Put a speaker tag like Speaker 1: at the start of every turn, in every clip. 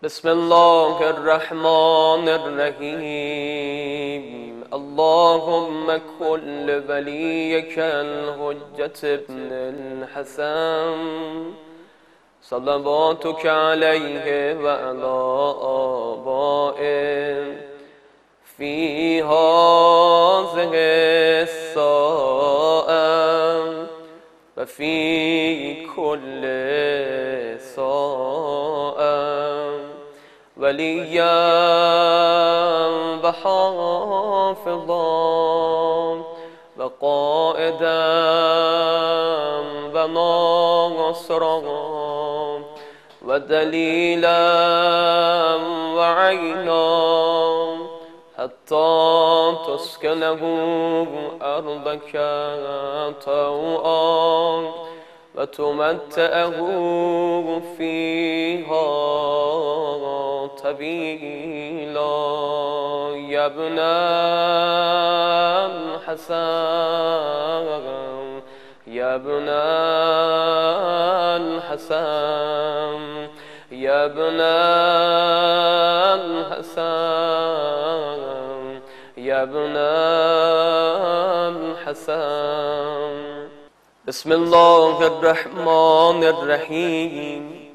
Speaker 1: بسم الله الرحمن الرحيم. اللهم كن وليك الحجة ابن الحسن صلواتك عليه وعلى آبائه في هذه الساعة وفي كل ساعة وليا وحافظا وقائدا وناصرا ودليلا وعينا حتى تسكنه أرضك طوعا وتمتعه فيها طويلا. يا ابن الحسن يا ابن الحسن يا ابن الحسن يا ابن الحسن. بسم الله الرحمن الرحيم.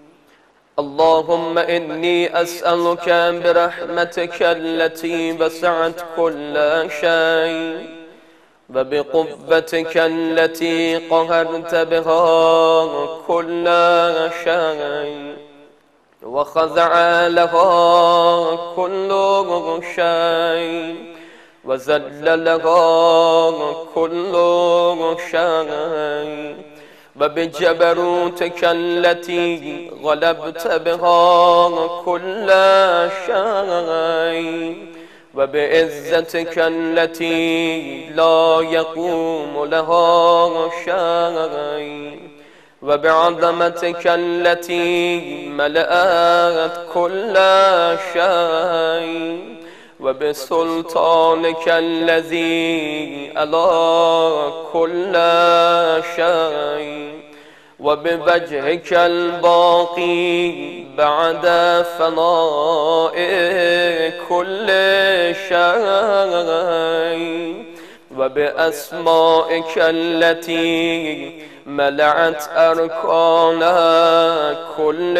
Speaker 1: اللهم إني أسألك برحمتك التي وسعت كل شيء وبقوتك التي قهرت بها كل شيء وخضع لها كل شيء وذل لها كل شيء وبجبروتك التي غلبت بها كل شيء وبعزتك التي لا يقوم لها شيء وبعظمتك التي ملأت كل شيء وبسلطانك الذي على كل شيء وبوجهك الباقي بعد فناء كل شيء وبأسمائك التي ملأت أركان كل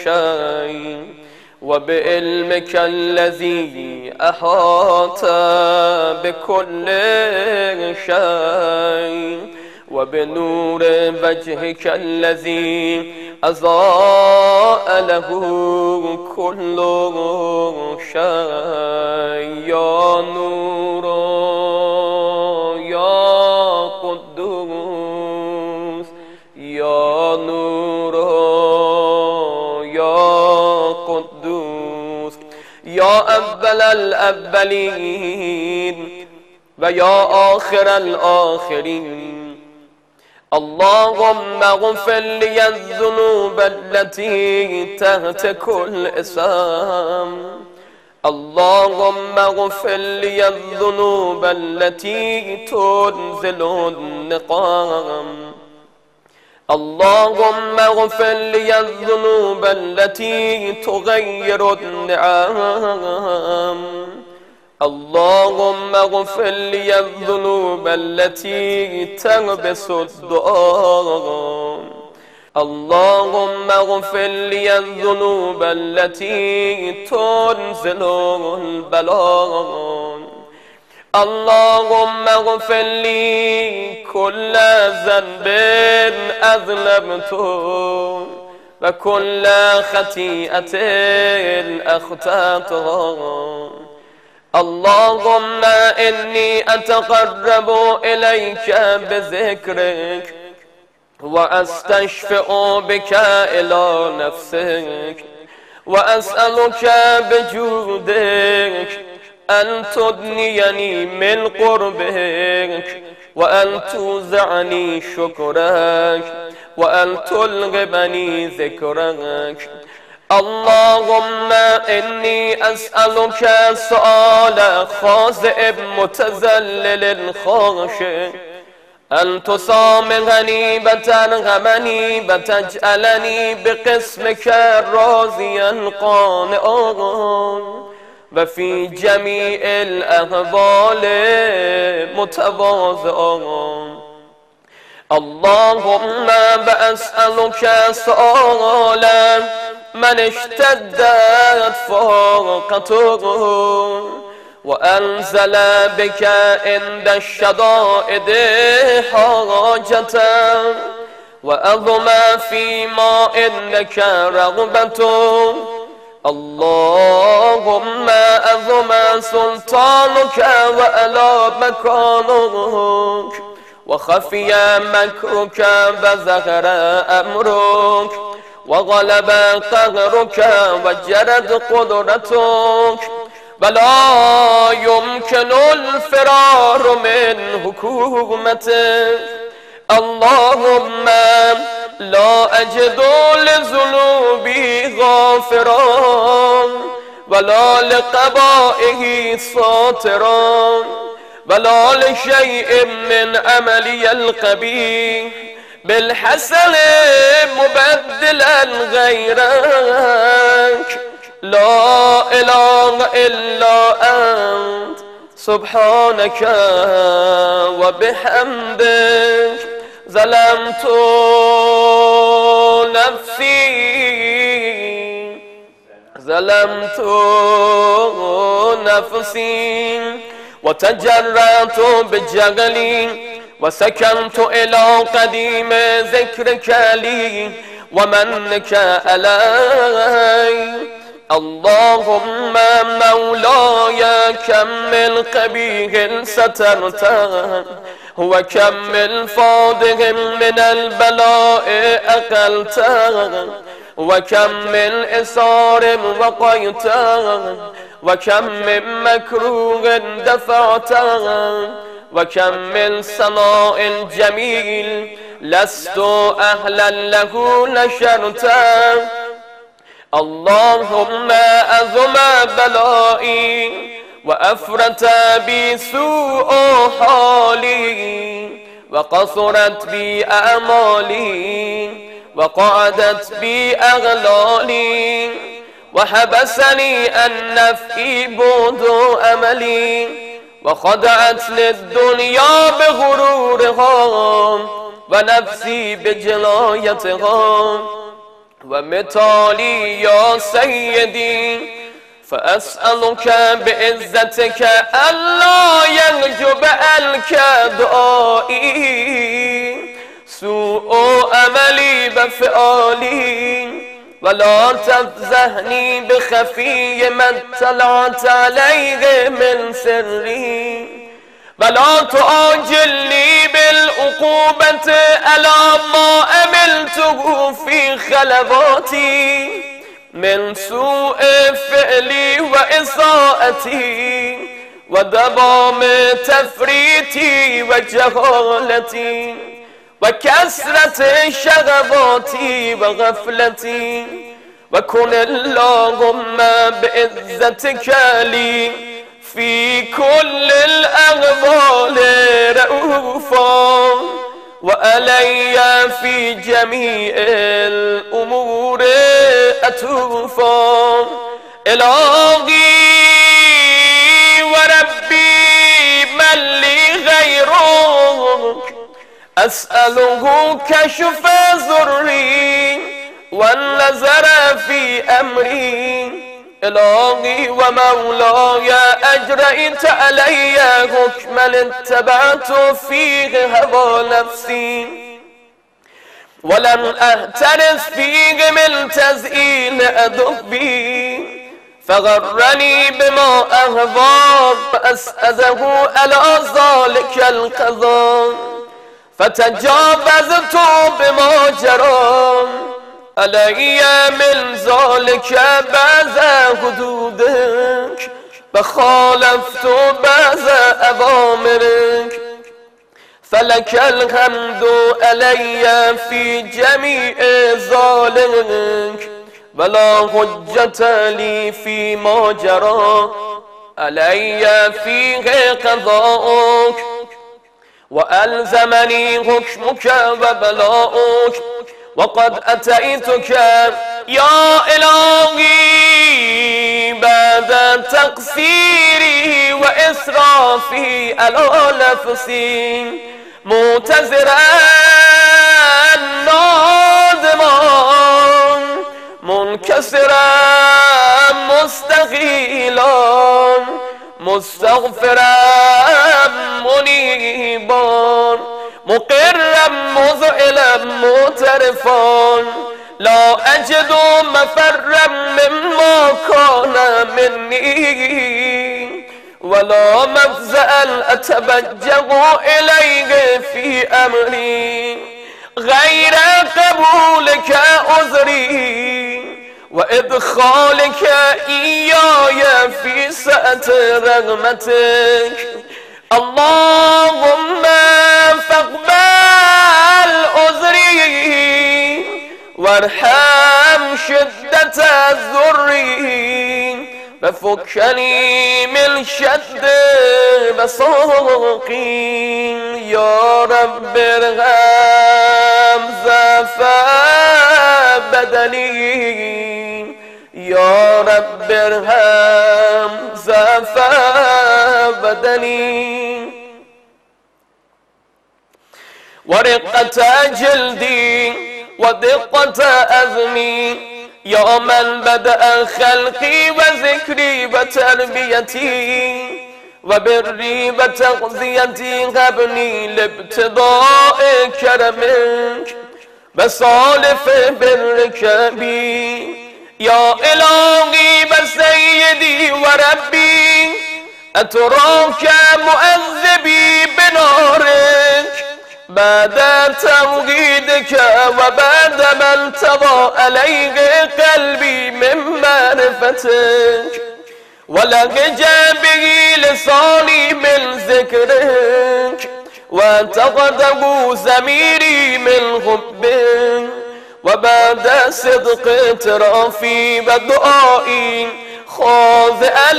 Speaker 1: شيء وبعلمك الذي أحاط بكل شيء وبنور وجهك الذي أضاء له كل شيء. يا نور يا قدوس يا نور يا قدوس يا أول الأولين ويا آخر الآخرين. اللهم اغفر لي الذنوب التي تحت كل اسم. اللهم اغفر لي الذنوب التي تنزل النقام. اللهم اغفر لي الذنوب التي تغير النعم. اللهم اغفر لي الذنوب التي تلبس الدعاء. اللهم اغفر لي الذنوب التي تنزل البلاء. اللهم اغفر لي كل ذنب أذنبته وكل خطيئة أخطأتها. اللهم إني أتقرب إليك بذكرك وأستشفع بك إلى نفسك وأسألك بجودك أن تدنيني من قربك وأن توزعني شكرك وأن تلغبني ذكرك. اللهم إني أسألك سؤال خاضع متذلل خاشع. أن تسامحني بترحمني بتجعلني بقسمك راضيا قانعا وفي جميع الأحوال متواضعا. اللهم بأسألك سؤالا من اشتدت فاقته وأنزل بك عند الشدائد حاجة وأظم فيما إنك رغبة. اللهم أظم سلطانك وألا مكانك وخفي مكرك وظهر أمرك وغلب قهرك وجرت قدرتك ولا يمكن الفرار من حكومتك. اللهم لا أجد لذنوبي غافرا ولا لقبائه ساترا ولا لشيء من عملي القبيح بالحسن مبدلا غيرك. لا إله إلا أنت سبحانك وبحمدك ظلمت نفسي وتجرأت بجهلي وسكنت إلى قديم ذكرك لي ومنك علي. اللهم مولاي كم من قبيح سترته وكم من فاضح من البلاء أقلته وكم من إسار وقيته وكم من مكروه دفعته وكم من صناء جميل لست أهلا له نشرته. اللهم أظم بلائي وأفرت بي سوء حالي وقصرت بي أعمالي وقعدت بي أغلالي وحبسني عن نفعي بعد أملي وخضعت للدنيا بغرورها ونفسي بجنايتها ومثالي يا سيدي فأسألك بعزتك ألا ينجب عنك دعائي سوء أملي بفعالي ولا تفزهني بخفي ما اطلعت عليه من سري ولا تعاجلني بالعقوبة على ما عملته في خلواتي من سوء فعلي وإساءتي ودوام تفريطي وجهالتي وكسرة شغباتي وغفلتي. وكن اللهم بعزتك لي في كل الأغوال رؤوفا وعلي في جميع الأمور أتوفا. إلهي وربي من لي غيرك أسأله كشف ضري والنظر في أمري. إلهي ومولاي أجريت علي حكما اتبعت فيه هوى نفسي ولم أهترس فيه من تزيين أدبي فغرني بما أهوى فأسأله على ذلك القضاء فتجاوزت بما جرى علي من ذلك بعض حدودك فخالفت بعض أوامرك فلك الحمد علي في جميع ذلك ولا حجة لي فيما جرى علي فيه قضاءك وألزمني حكمك وبلاؤك وقد أتيتك يا إلهي بعد تقصيري وإسرافي على نفسي معتذرا نادما منكسرا مستغيلا مستغفرا منيبا مقرا مذعلا معترفا لا أجد مفرا مما كان مني ولا مفزعا أتبجغ إليه في أمري غير قبولك عذري وإدخالك إياي في سعة رغمتك اللهم فاقبل عذري وارحم شدة ذري وفكني من شد بساقي يا رب ارحم زفا بدني يا رب ارحم زفا بدني ورقة جلدي ودقة أذمي يا من بدأ خلقي وذكري وتربيتي وبري وتغذيتي هبني لابتداء كرمك بصالف برك بي يا إلهي بسيدي وربي أتراك مؤذبي بنارك بعد توحيدك وبعد ما انتظى عليه قلبي من معرفتك ولهج به لساني من ذكرك وانتقده ضميري من حبك وبعد صدق اعترافي ودعائي خاضعا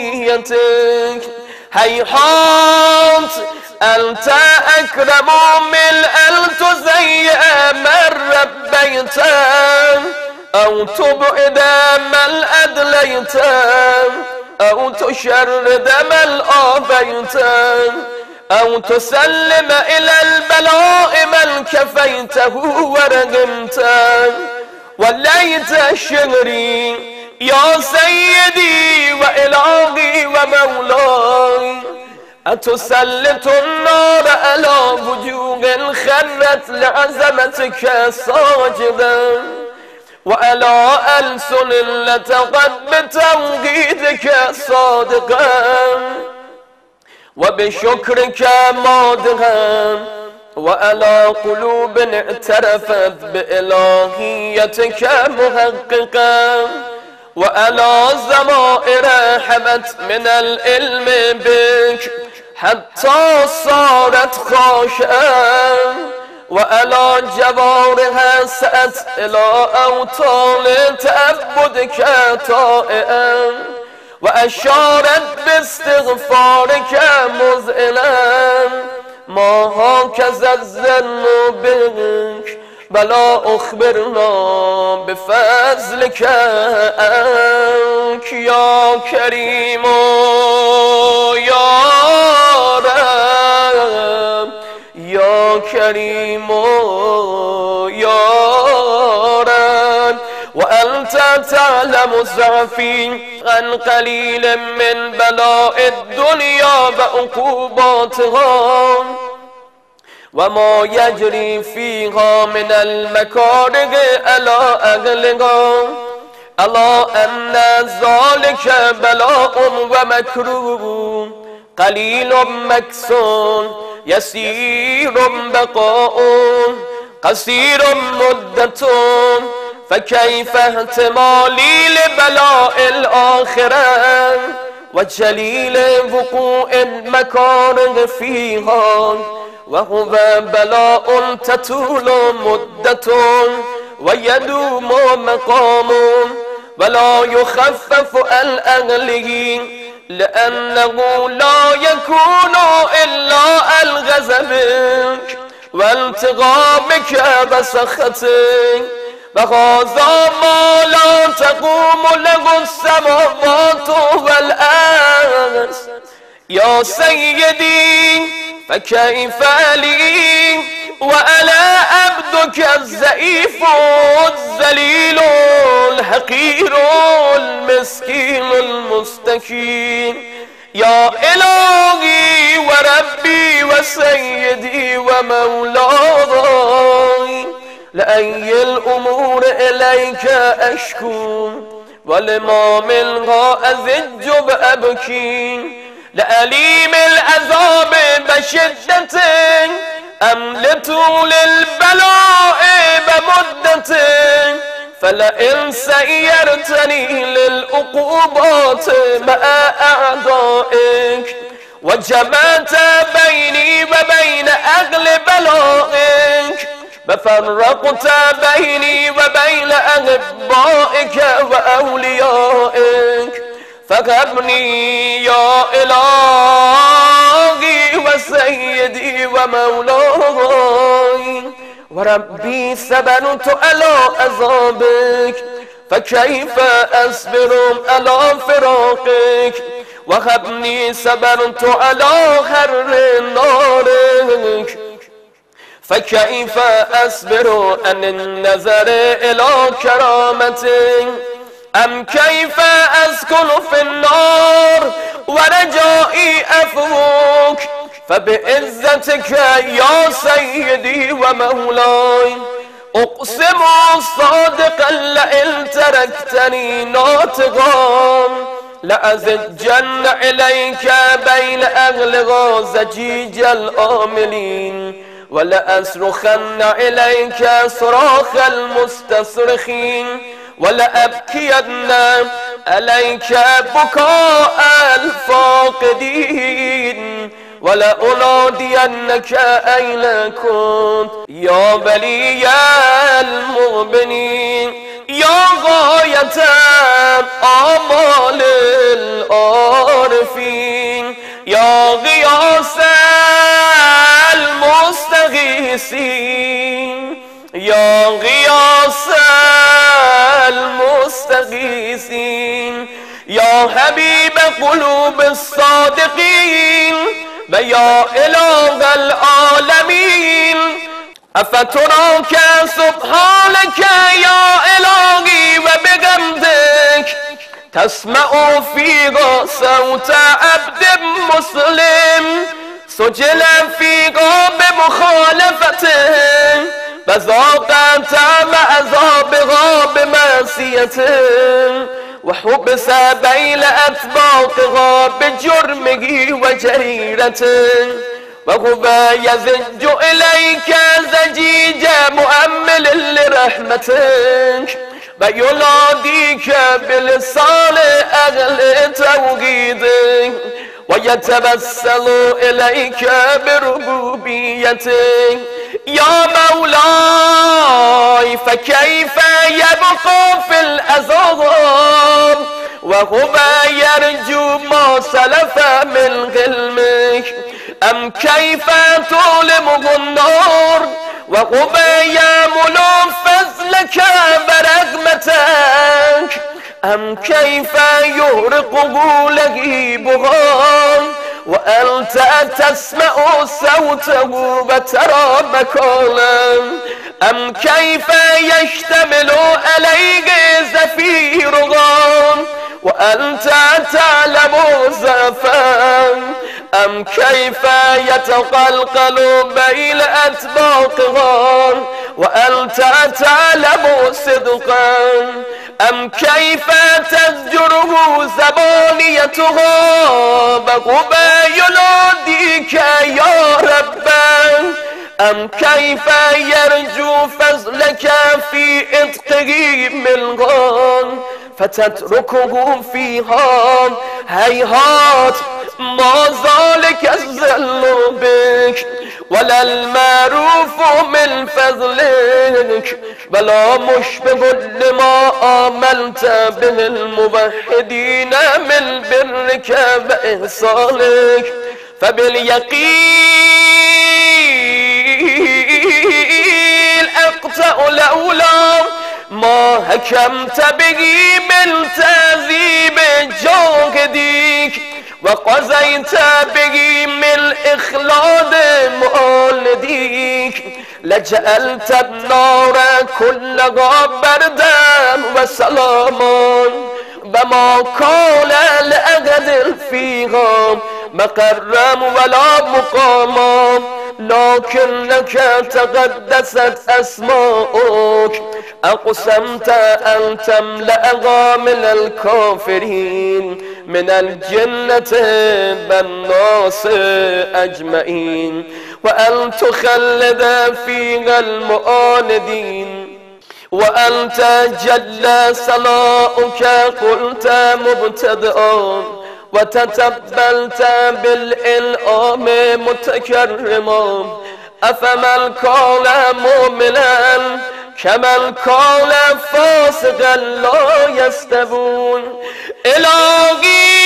Speaker 1: لربوبيتك هيهات أنت أكرم من أن تزيئ من ربيت أو تبعد من أدليت أو تشرد من آبيت أو تسلم إلى البلاء من كفيته ورغمته وليت شعري يا سيدي وإلهي ومولاي أتسلط النار على وجوه خرت لعظمتك ساجدا وعلى ألسن لتقت بتوحيدك صادقا وبشكرك مادها وعلى قلوب اعترفت بإلهيتك محققا وعلى ضمائر حمت من العلم بك حتى صارت خاشعا وعلى جوارها سأت إلى أوطان تعبدك طائعا وأشارت باستغفارك مذعنا ما هكذا الظن بك بلا أخبرنا بفضلك أنك يا كريم يا رب يا كريم يا رب وأنت تعلم ضعفي عن قليل من بلاء الدنيا وعقوباتها وما يجري فيها من المكاره على أهلها ألا أن ذلك بلاء ومكروه قليل مكسون يسير بقاء قصير مدة فكيف احتمالي لبلاء الآخرة وجليل وقوع المكاره فيها وهو بلاء تطول مدة ويدوم مقام ولا يخفف عن أهله لأنه لا يكون إلا الغزبك والتغامك بسختك، فهذا ما لا تقوم له السماوات والأرض. يا سيدي فكيف لي وأنا عبدك الضعيف الذليل الحقير المسكين المستكين. يا إلهي وربي وسيدي ومولاي، لأي الأمور إليك أشكو ولما منها أزج بأبكي، لأليم العذاب بشدة أم لطول البلاء بمدة، فلئن سيرتني للعقوبات مع أعدائك وجمعت بيني وبين أهل بلائك ففرقت بيني وبين أحبائك وأوليائك، فهبني يا إلهي وسيدي ومولاي وربي صبرت على عذابك، فكيف أصبر على فراقك وهبني صبرت على حر نارك، فكيف أصبر عن النظر إلى كرامتك أم كيف أسكن في النار ورجائي عفوك، فبعزتك يا سيدي ومولاي أقسم صادقا لئن تركتني ناطقا لأزجن إليك بين أهلها زجيج الآملين، ولأصرخن إليك صراخ المستصرخين، ولأبكين عليك بكاء الفاقدين، ولأنادينك أين كنت يا ولي المؤمنين، يا غاية آمال العارفين، يا غياث المستغيثين، يا غياث المستغيثين، يا حبيب قلوب الصادقين، ويا إله العالمين. أفتراك سبحانك يا إلهي وبحمدك تسمع فيها صوت عبد مسلم سجل فيها بمخالفته وذاقت مع عذابها بمعصيته، وحبس بين أطباقها بجرمه وجريرته، وهو يزج إليك زجيج مؤمل لرحمتك، ويناديك بلسان أهل توحيدك، ويتوسل إليك بربوبيتك. يا مولاي فكيف يبقى في العذاب وهو يرجو ما سلف من علمك، أم كيف تظلمه النار وهو يأمل فضلك ورحمتك، أم كيف يهرقه لهيبها وأنت تسمع صوته وترى مكانه، أم كيف يشتمل عليك زفيرها وأنت تعلم زفا، أم كيف يتقلقل بين أطباقها وأنت تعلم صدقا، أم كيف تزجره زبانيتها وهو يناديك يا رب، أم كيف يرجو فضلك في إتقه منها فتتركه فيها، هيهات ما ذلك الذل بك ولا المعروف من فضلك ولا مشبه لما آمنت به الموحدين من برك وإحسانك فباليقين أقطع لولا ما حكمت به من تعذيب جاهديك وقضيت به من إخلاد مولديك لجعلت النار كلها بردا وسلاما وما كان لأحد فيها مقرا ولا مقاما لكنك تقدست أسماؤك أقسمت أن تملأها من الكافرين من الجنة والناس أجمعين وأن تخلد فيها المعاندين وأنت جل ثناؤك قلت مبتدئا وتتبلت بالإنعام متكرما أفمن كان مؤمنا كمن كان فاسقا لا يستوون إلهي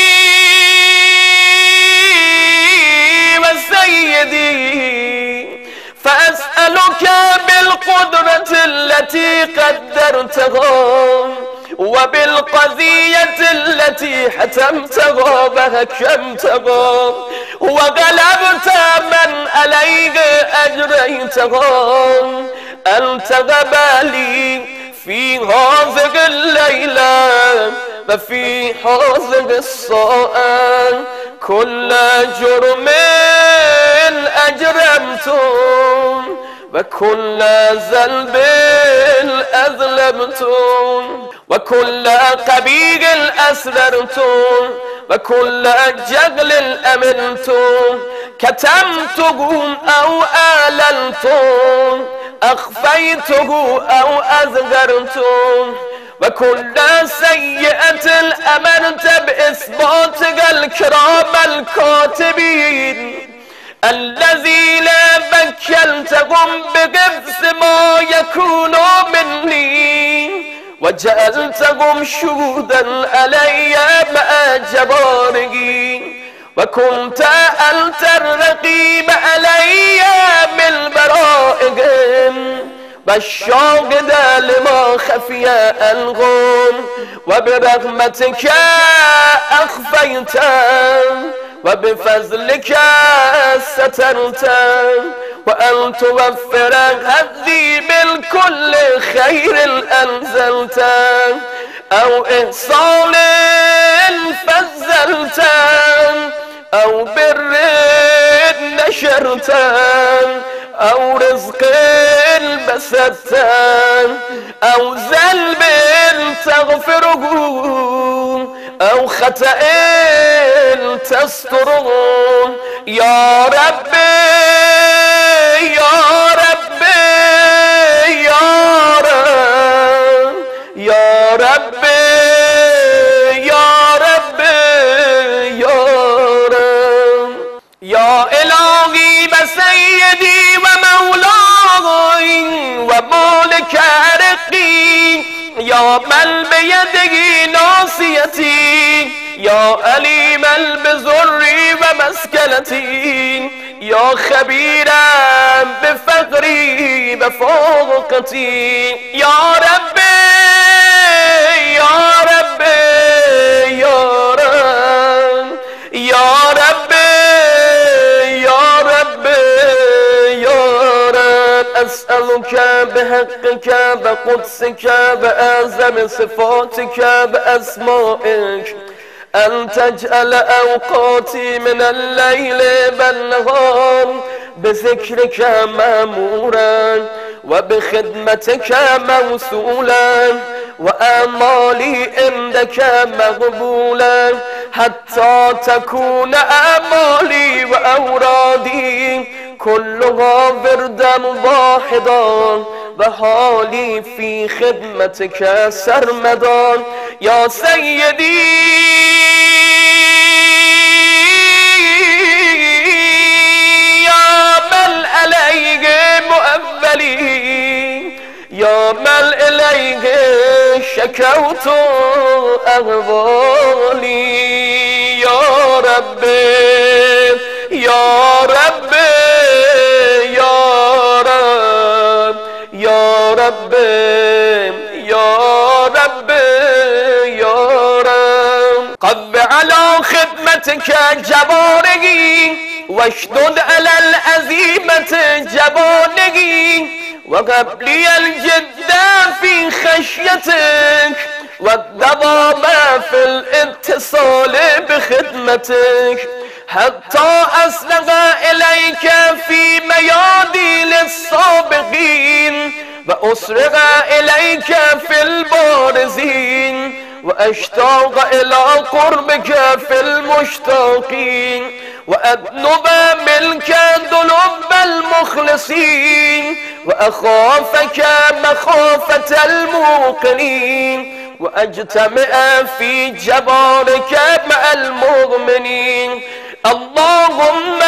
Speaker 1: وسيدي فأسألك بالقدرة التي قدرتها وبالقضية التي حتمتها وحكمتها وغلبت من عليك أجريتها أن تغبالي في هذه الليلة وفي هذه الساعة كل جرم أجرمتم وكل ذنب أذنبتم وكل قبيح أسررتم وكل جهل أمنتم كتمته أو أعلنتم أخفيته أو أظهرتم وكل سيئة أمرت بإثباتك الكرام الكاتبين الذين بكلتهم بقبس ما يكون مني وجعلتهم شهودا علي مع جباري وكنت أنت الرقيب علي من برائهم والشاهد لما خفي عنهم وبرحمتك أخفيت وبفضلك سترت وأن توفر هدي بالكل خير أنزلت أو إحسان فزلت أو بر نشرت أو رزق بسطت أو ذنب تغفره أو خطأ تستره يا ربي يا ربي يا رب يا ربي يا ربي يا رب يا إلهي بسيدي ومولاي ومالك رقي يا من بيده ناصيتي يا عليما بزري ومسكنتي يا خبيرا بفقري بفوقتي يا ربي يا ربي يا رب يا ربي يا ربي يا رب أسألك بحقك بقدسك بأعظم صفاتك بأسمائك أن تجعل أوقاتي من الليل والنهار بذكرك مأمورا وبخدمتك موصولا وآمالي عندك مقبولا حتى تكون آمالي وأورادي كلها وردا واحدا وحالي في خدمتك سرمدا يا سيدي يا من يا من إليه شكوت أغوالي يا ربي يا ربي يا رب يا ربي يا ربي يا رب قب على خدمتك جباري واشدد على العزيمة جباني وهب لي الجد في خشيتك والدوام في الاتصال بخدمتك حتى أسلغ إليك في ميادين السابقين وأسرغ إليك في البارزين وأشتاق إلى قربك في المشتاقين وأذنب منك ذنوب المخلصين وأخافك مخافة الموقنين وأجتمع في جبارك مع المؤمنين اللهم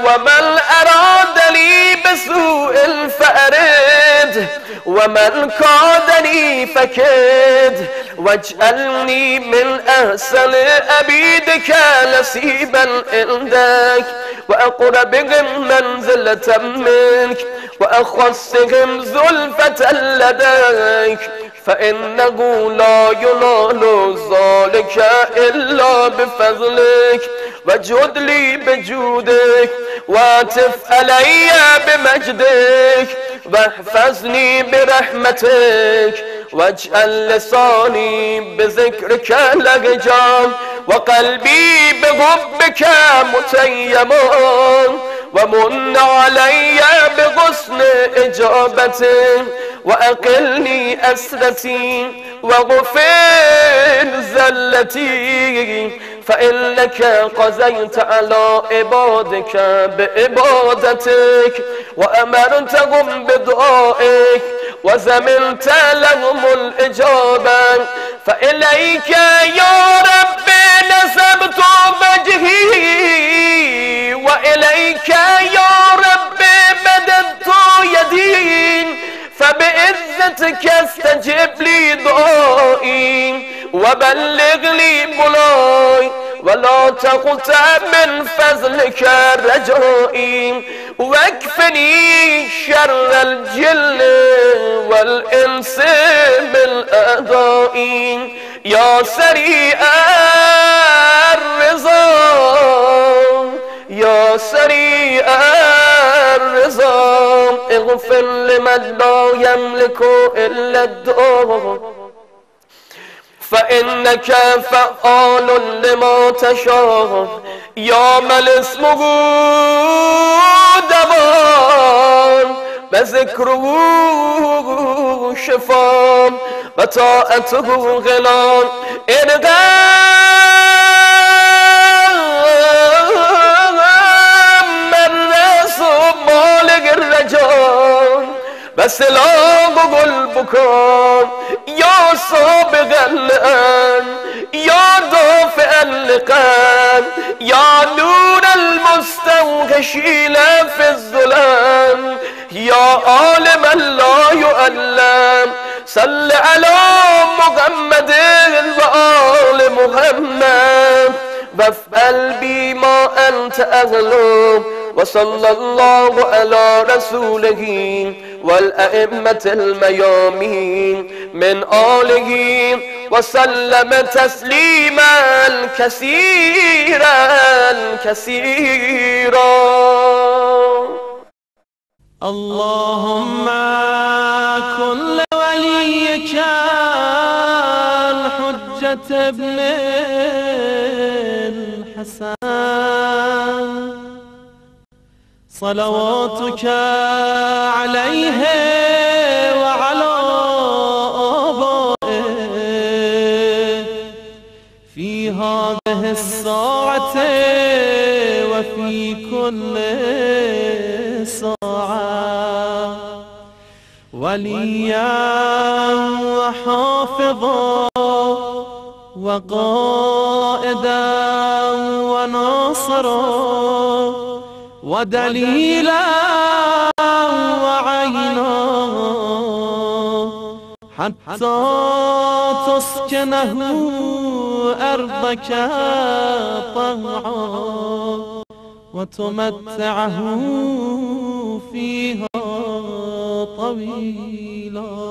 Speaker 1: ومن أرادني بسوء فأرد ومن كادني فكد واجعلني من أحسن أبيدك نصيبا عندك وأقربهم منزلة منك وأخصهم زلفة لديك فإنه لا ينال ذلك إلا بفضلك واجود لي بجودك واتف علي بمجدك واحفظني برحمتك واجعل لساني بذكرك لهجا وقلبي بحبك متيما ومن علي بغصن إجابتك وأقلني أسرتي وغفر زلتي فإنك قضيت على عبادك بعبادتك وأمرتهم بدعائك وزمنت لهم الإجابة فإليك يا رب نسبت وجهي وإليك يا رب مددت يدي فبعزتك استجب لي دعائي وبلغ لي بلاي ولا تقطع من فضلك رجائي واكفني شر الجن والإنس بالأعداء يا سريع الرضا يا سريع الرضا اغفر لمن لا يملك إلا الدعاء فإنك فعال لما تشاء يا من اسمه دواء وذكره شفاء وطاعته غنى مالك الرجاء بسلاغ البكاء يا سابق الآن يا دافع اللقاء يا نور المستوحشين في الظلام يا عالما لا يؤلم صل على محمد وآل محمد وافعل بما أنت أهل وصلى الله على رسوله والأئمة الميامين من آله وسلم تسليما كثيرا كثيرا.
Speaker 2: اللهم كن لوليك الحجة ابن الحسن صلواتك عليه وعلى آبائه في هذه الساعة وفي كل ساعة وليا وحافظا وقائدا وناصرا ودليلا وعينا حتى تسكنه أرضك طوعا وتمتعه فيها طويلا.